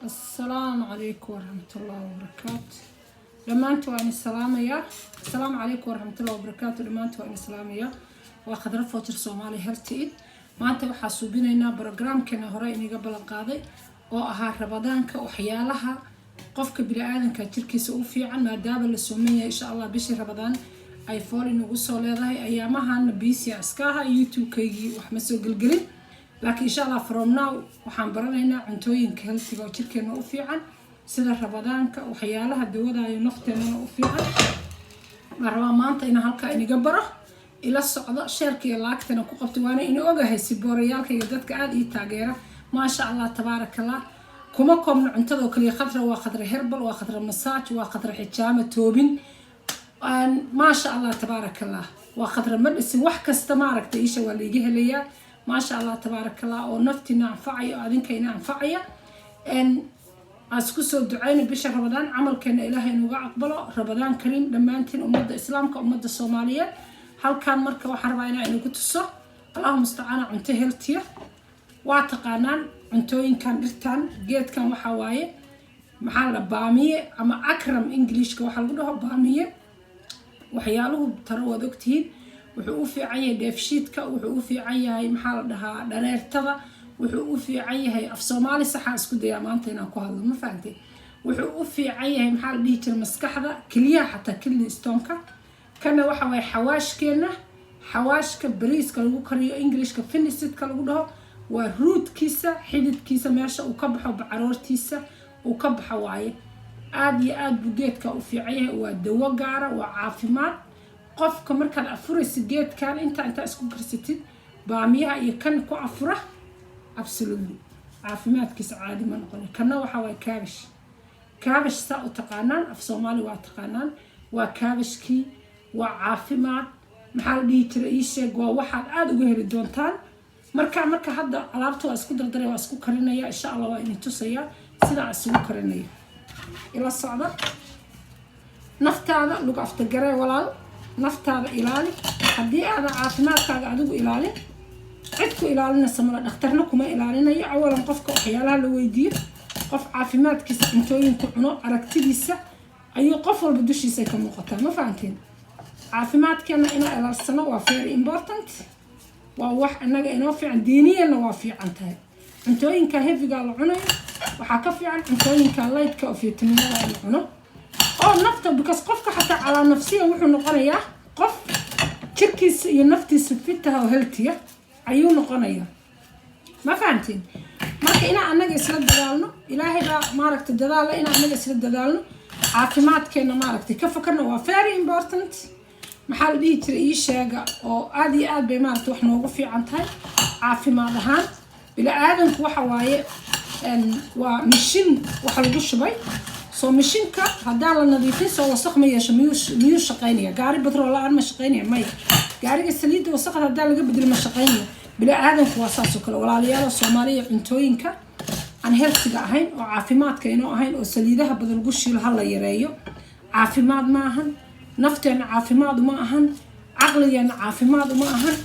السلام عليكم ورحمة الله وبركاته. لما أنتوا عن السلامية السلام عليكم ورحمة الله وبركاته. لما أنتوا عن السلامية وأخذ رفوتر سومالي هرتيد ما أنتوا حاسوبين إننا برنامج كنا هراء قبل القاضي وأها رمضانك وحيالها قفك بلا آذن كتركي سوفي عن ما دابل السومية إن شاء الله بشي رمضان أي فول إنه قصوا لهذا أيامها نبيسي أسكاها يوتيوب كي وحمسوا قلقلين لكن إن شاء الله from now waxaan baranaynaa cuntooyinka healthiga oo jirkeena u fiican sida rabadaanka waxyaalaha dawada iyo nafteena u fiican marba maanta ina halka iniga baro ila socdo sheerka iyo laagtana ku qabto waana in ogahay si boorayaalka iyo dadka aad ii taageera ma sha Allah tabarakallah kuma koobno cuntada kaliya khadra waa khadra herbal waa khadra massage waa khadra xijaama toobin ma sha Allah tabarakallah waa khadra medicine wax kasta ma aragtay isha waa liiga helayaa ما شاء الله تبارك الله ونفتنا نفعي وأذنكينا نفعي إن أسكسو دعينا بشهر رمضان عمل كان إلهي نوقع أقبله رمضان كريم لما أنتين أمد إسلام كأمد الصومالية هل كان مركب وحربينا إنه قلت الصح اللهم استعان عنته هلتيه واعتقانان عنتوين كان رتان جيت كان وحواي محل بامية أما أكرم إنجليش كوحل قلوها بامية وحياله ترى ذكتين wuxuu u fiican yahay deefshiidka wuxuu u fiican yahay maxaa la dhahaa dhareertada wuxuu u fiican yahay af Soomaali sax aan isku dayaa maanta inaan ku hadlo ma fahamtay wuxuu u fiican yahay maxaa la dhihi jiray maskaxda kaliya xataa kidney stone-ka kana waxa way xawaashkeena xawaashka bariiska lagu kariyo Englishka finisidka lagu dhaho waa rootkiisa xididkiisa meesha uu ka baxo bacaroortiisa uu ka baxo waaye aad iyo aad bugeedka u fiican yahay waa dawo gaara waa caafimaad qofka markaad afuraysid geedkan inta isku karsatid baamiyaha iyo kan ku afura absolutely caafimaadkiisa caadi ma noqon kana waxa way kaabash saa u taqaanaan af Soomaali waa taqaanaan waa kaabashkii waa caafimaad maxaa la dhihi jiray ii sheeg waa waxaad aad uga heli doontaan marka hadda alaabta waa isku dardaray waa isku karinaya insha Allah waa inay tusaya sida isugu karinaya ila socda naftaada lagu aftagarey walaal naftaada ilaali hadii aad caafimaadkaaga adigu ilaali cid ku ilaalinaysa ma dhakhtarna kuma ilaalinayo awalan qofka waxyaalaha la weydiiyo qof caafimaadkiisa intooyinku cuno aragtidiisa ayuu qof walba dushiisa ka muuqataa ma fahanteen caafimaadkeena ina ilaalsano waa very important waa wax anaga inoo fiican diiniyana waa fiican tahay intooyinka heavyga la cunayo waxa ka fiican intooyinka lightka oo fitamiinada la cuno oo nafta because qofka xataa ala nafsiga wuxuu noqonayaa qof jirkiisa iyo naftiisa fitaha oo healthy ayuu noqonayaa ma fahantiin marka ina anaga isla dadaalno ilaahay baa maaragta dadaal ina anaga isla dadaalno caafimaadkeena maaragta ka fakarna waa very important maxaa la dhihi jiray ii sheega oo aad iyo aad bay maaragta wax noogu fiican tahay caafimaad ahaan bila aadanku waxa waaye waa mishin wax lagu shubay soo mishinka hadaa la nadiifin soo wasakh ma yeesho miyuu shaqeynaya gaari badro la aan ma shaqeynaya may gaariga saliid wasakh hadaa laga bedelo ma shaqeynaya bila aadanku waa saas oo kale walaalayaal Soomaaliya cuntooyinka aan healthiga ahayn oo caafimaadka inoo ahayn oo saliidaha badan lagu shiilo hal la yareeyo caafimaad ma ahan nafteena caafimaad ma ahan aqligeena caafimaad ma ahan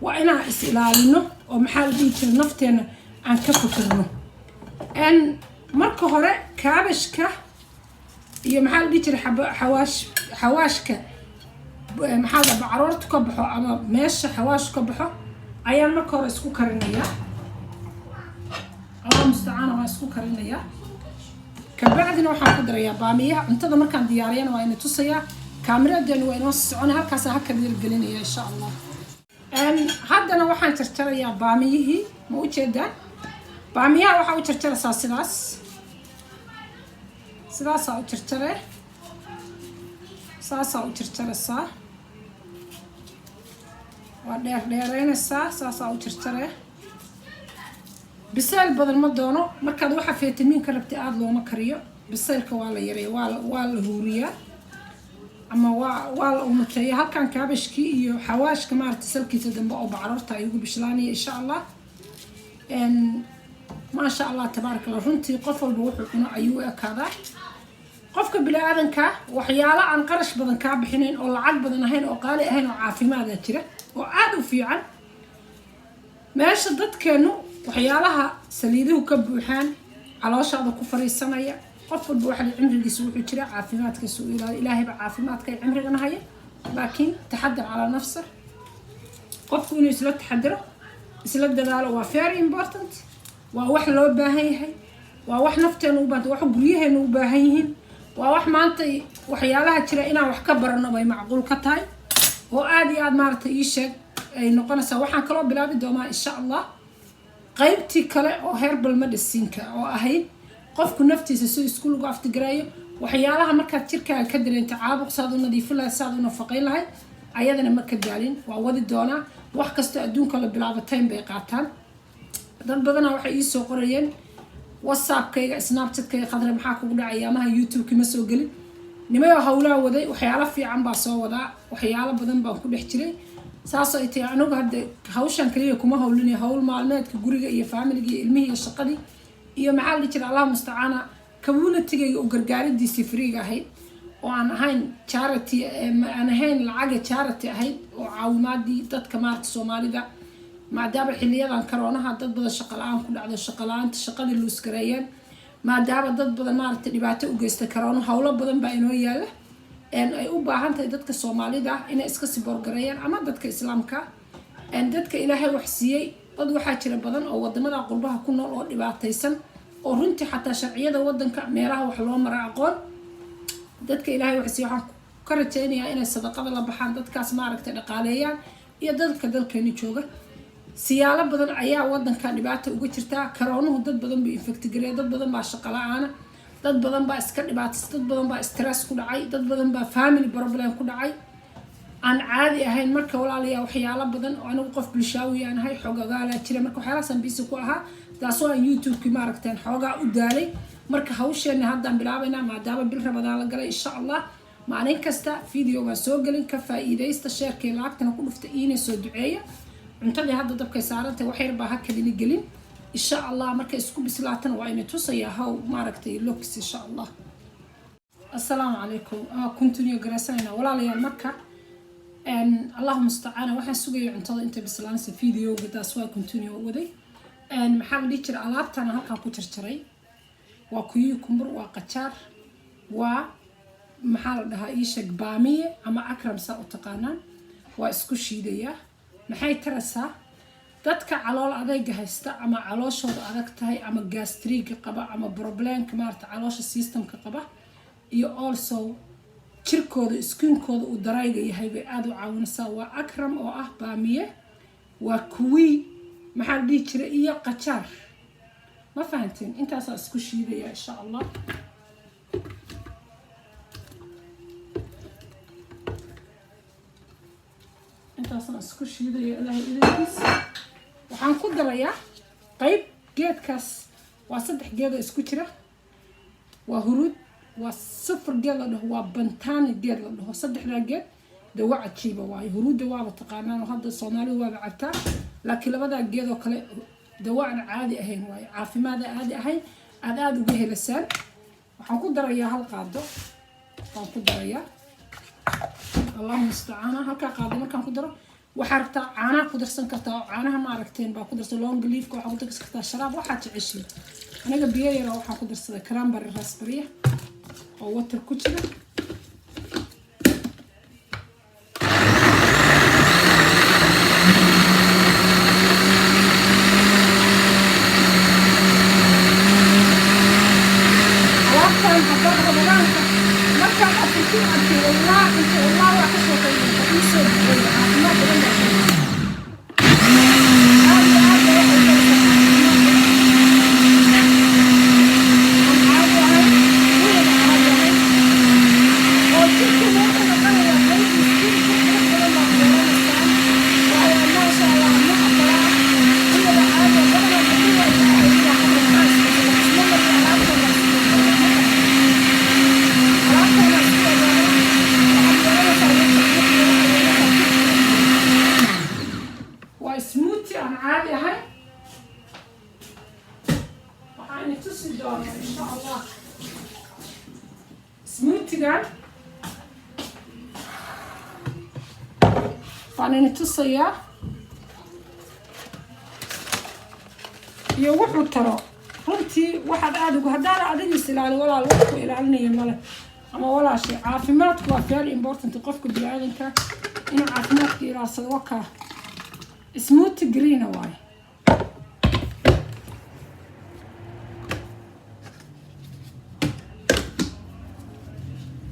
waa inaan is ilaalino oo maxaa la dhihi jiray nafteena aan ka fikirno marka hore kaabashka iyo maxaa la dhihi jiray xawaashka maxaa la bacaroorta ka baxo ama meesha xawaash ka baxo ayaan marka hore isku karinaya Allah musta'aan waa isku karinaya kabacdina waxaan ku darayaa baamiyaha cuntada markaan diyaariyana waa inay tusayaa kaamiradeena waa inoo socon halkaas ha ka dirgelinaya insha Allah haddana waxaan jarjarayaa baamiyihii ma u jeedaan baamiyaha waxa u jarjaraysaa sidaas u jarjare saasa u jarjaraysaa waa dheeraynaysaa saasa u jarjare bisayl badan ma doono markaad waxa fitamiinka rabti aad looma kariyo bisaylka waa la yareeyaa waa la huuriyaa ama waa la umateeyaa halkan kaabashkii iyo xawaashka maaragta salkiisa dambe oo bacaroorta ay ugu bishlaanaya insha Allah ما شاء الله تبارك الله runtii qof walba wuxuu cuno ayuu ekaadaa qofka bini aadanka waxyaalo aan qarash badan ka bixinayn oo lacag badan ahayn oo qaali ahayn oo caafimaad jira oo aad u fiican meesha dadkeenu waxyaalaha saliiduhu ka buuxaan calooshaada ku fariisanaya qof walba waxa cimrigiisa wuxuu jira caafimaadkiisa uu ilaahay ba caafimaadka cimrigan haya laakiin taxadar ala nafsa qofku inuu isla taxadaro isla dadaalo waa very important waa wax loo baahan yahay waa wax nafteena u baahan wax guryaheena u baahan yihiin waa wax maanta waxyaalaha jira inaan wax ka barano bay macquul ka tahay oo aad iyo aad maaragtay ii sheeg ay noqonaysaa waxaan kaloo bilaabi doonaa insha allah qaybtii kale oo herbal medicine-ka oo ahayd qofku naftiisa si isku lagu aftigarayo waxyaalaha markaad jirkaaga ka dareento caabuq saad u nadiifin lahayd saad u nafaqayn lahayd ayadana ma ka daalin waa wadi doonaa wax kastoo adduunka la bilaabo time bay qaataan dad badanaa waxay ii soo qorayeen whatsappkayga snapchatkayga khadra maxaa kugu dhacay amaha youtube-ki ma soo gelin nimayo hawlaha waday waxyaalo fiican baa soo wadaa waxyaalo badan baan ku dhex jiray saas ay tahay anigu hadda hawshan kaliya kuma hawlinayo hawl maalmeedka guriga iyo faamiliga iyo ilmihii iyo shaqadii iyo maxaa la jira allah mustacaana community-gayga u gargaaridiisii freega ahayd oo aan ahayn charity aan ahayn lacaga charity ahayd oo caawimaadii dadka maarta Soomaalida maadaama xiliyadan corona dad badan shaqo la'aan ku dhacdo shaqo la'aanta shaqadii luus gareeyeen maadaama dad badan maarta dhibaato u geystay corona hawlo badan baa inoo yaala ay u baahan tahay dadka Soomaalida inay iska sibor gareeyaan ama dadka Islaamka dadka Ilaahay wax siiyay dad waxa jira badan oo wadamada qurbaha ku nool oo dhibaataysan oo runtii xataa sharciyada wadanka meelaha wax loo mara aqoon dadka Ilaahay wax siiyay waxaan ka rajaynayaa inay sadaqada la baxaan dadkaas maaragtay dhaqaaleeyaan iyo dadka dalkeena jooga siyaalo badan ayaa wadanka dhibaato uga jirta corona dad badan buu infect gareeyay dad badan baa shaqo la'aan dad badan baa iska dhibaatay dad badan baa stress ku dhacay dad badan baa family problem ku dhacay aan caadi ahayn marka walaalayaal waxyaalo badan oo anigu qof bulshaawi aan ahay xogagaala jira marka waxyaalahaas biisi ku ahaa taasoo aan youtube-ki maaragteen xoogaa u daalay marka hawsheena haddaan bilaabaynaa maadaama bil Ramadaan la galay insha Allah maalin kasta video ga soo galin ka faa'iideysta sheerkay lacagtana ku dhufta iina soo duceeya cuntadii hadda dabkay saarantay wax yar baa ha kalini gelin insha Allah marka isku bislaatana waa inay tusaya haw maaragtay looks insha Allah assalaamu calaykum continue garasayna walaalayaal marka اللهم استعانه waxaan sugayay cuntada inta bislaanaysa video-ga taas waa continue waday maxaa la dhihi jiray alaabtan halkan ku jarjaray waa kuyi kumbur waa qajaar waa maxaa la dhahaa ii sheeg baamiye ama akram saa u taqaanaan waa isku shiidaya maxay taraysaa dadka calool adayga haysta ama calooshooda adag tahay ama gastric qaba ama problemka maarta caloosha systemka qaba iyo also jirkooda skinkooda uu darayga yahay bay aad u caawinaysaa waa akram oo ah baamiye waa kuwi maxaa la dhihi jiray iyo qajaar ma fahanteen intaas isku shiidaya insha Allah intaas isku shiidaya ilaahay idinkiis waxaan ku darayaa qayb geedkaas waa 3 geed oo isku jira waa hurud waa safar geed la dhaho waa bantaani geed la dhaho 3 geed dawa cajiiba waa huruudda waa taqaanaan hadda Soomaalidu waa cabtaa laakiin labada geed oo kale dawa aan caadi ahayn waa caafimaad caadi ahayn aad uga helasaan waxaan ku darayaa hal qaado waxaan ku darayaa Allahu musta'ana halka qaado markaan ku daro waxa rabtaa caanaha ku darsan kartaa caanaha ma aragteen baa ku darsan long leaf-ka waxa ku darsan kartaa sharaab waxa jeceshay aniga biyo yar waxaan ku darsaday cranberry raspberry oo water ku jira فأنا تصيا يوحو ترى runtii waxaad aada ugu haddaana adigiis ilaali walaal waxku ilaalinaya male ama walaashay caafimaadku waa very important qofka bini-aadanka inuu caafimaadka ilaalsado wakaa smoothie green waaye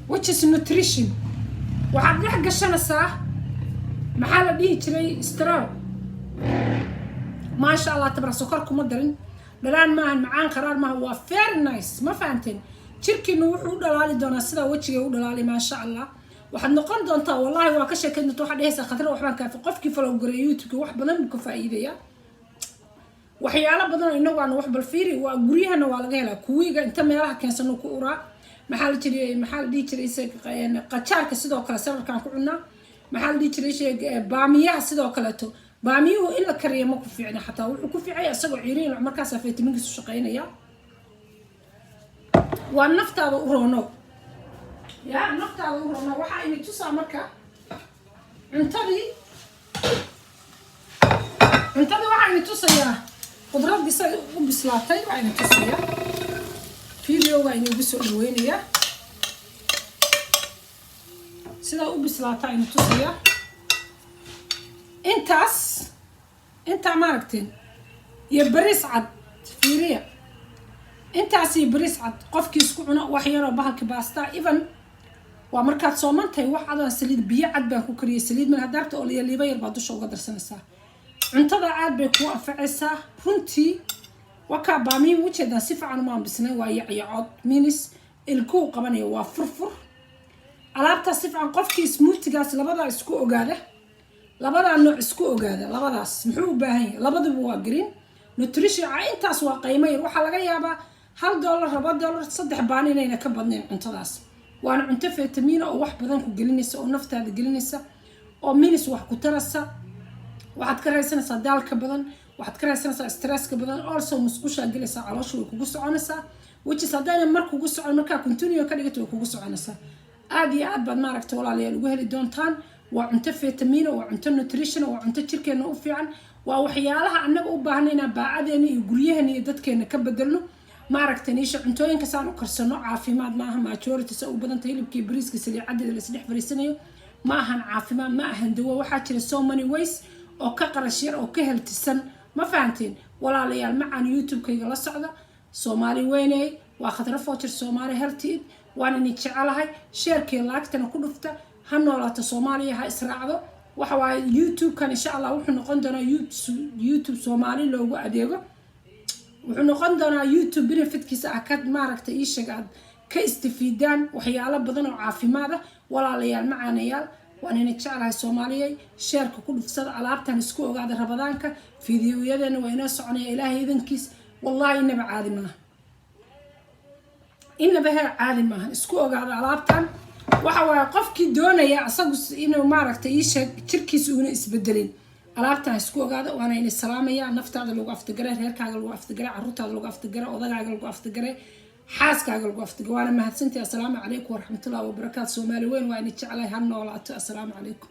which is nutrition waxaad dhex gashanaysaa maxaa la dhihi jiray straw maasha allah tabara sokor kuma darin dhalaan maahan macaan qaraar maaha waa very nice ma fahanteen jirkiinu wuxuu u dhalaali doonaa sidaa wejiga u dhalaali maasha allah waxaad noqon doontaa wallahi waa ka sheekayn doonta waxaad dhehaysaa khadra waxbaan kaafi qofkii follow garay youtube-ka wax badan buu ka faa'iidaya waxyaalo badan oo inagu aan wax bal fiiri waa guryahana waa laga helaa kuwiiga inta meelaha keensano ku uraa maxaa la dhihi jiray qajaarka sidoo kale sabarkaan ku cunaa maxaa la dhihi jiray baamiyaha sidoo kaleeto baamiyuhu in la kariyo ma ku fiicna xataa wuxuu ku fiicaya isagoo ciiriin markaasaa faytaminkiisu shaqaynaya waa naftaada u roono yaa naftaada u roono waxaa ini tusaa marka cuntadii waxaa ini tusayaa qudraddii say u bislaatay waa ini tusayaa videoga inugu soo dhaweynayaa sidaa u bislaataa ini tusayaa intaa maaragteen iyo bariis cad fiiriya intaas iyo bariis cad qofkii isku cuno wax yaroo bahalka baasta even waa markaad soomantahay wax cadaan saliid biyo cad baan ku kariyay saliid mal hadaarta oo liiba yar baa dusha uga darsanaysaa cuntada aad bay kuu anfacaysaa runtii wakaa baamiin ujeedaan si fiican uma ambisnay waa yacyacood minis ilkuu qabanayo waa furfur alaabtaas si fiican qofkii smoothie-gaas labadaa isku ogaada labadaa nooc isku ogaada labadaas muxuu u baahan yahay labaduba waa green nutrition intaas waa qiimo yar waxaa laga yaabaa $1 $2 3 baan inayna ka badnayn cuntadaas waana cunto fitamiin oo wax badan ku gelinaysa oo naftaada gelinaysa oo minis wax ku taraysa waxaad ka raysanaysaa daalka badan waxaad ka raysanaysaa stresska badan also musqusha gelaysaa caloosha way kugu soconaysaa which is haddayna mar kugu socon markaa continue ka dhigto way kugu soconaysaa aad iyo aad baad maaragta walaalayaal ugu heli doontaan waa cunto fitamiin waa cunto nutrition waa cunto jirkeena u fiican waa waxyaalaha annaga u baahnayna baacadeena iyo guryaheena iyo dadkeena ka bedelno maaragta niisha cuntooyinka saan u karsano caafimaad maaha majority sa u badanta hilibkii bariiska saliicadeeda la isdhex fariisanayo ma ahan caafimaad ma ahan dawo waxaa jira so many ways oo ka qarash yar oo ka heltisan ma fahanteen walaalayaal macaan youtube-kayga la socda soomaali weyney waa khadra foojar soomaali healthy waan ini jecelahay sheerkii laagtana ku dhufta ha noolaato soomaaliya ha israacdo waxa waaye youtube-kan insha allah wuxuu noqon doonaa youtube soomaali loogu adeego wuxuu noqon doonaa youtube benefitkiisa ah ka maaragta ii sheeg aad ka istifiidaan waxyaalo badan oo caafimaad ah walaalayaal macaanayaal waan ina jecelahay soomaaliyay sheerka ku dhufsada alaabtan isku ogaada rabadaanka fiidiyoyadeena waa inoo soconaya ilaahay idankiis wallahi inaba caadi maaha inaba heer caadi maaha isku ogaada alaabtan waxa waaye qofkii doonaya asagu inuu maaragta ii sheeg jirkiisa uuna isbedelin alaabtan isku ogaada waana ina salaamaya naftaada lagu aftagare reerkaaga lagu aftagare carruurtaada lagu aftagare odagaaga lagu aftagare xaaskaaga lagu aftagare waana mahadsantahay assalaamu calaykum waraxmatullahi wabarakaatu soomaali weyn waa ina jecelahay ha noolaato assalaamu calaykum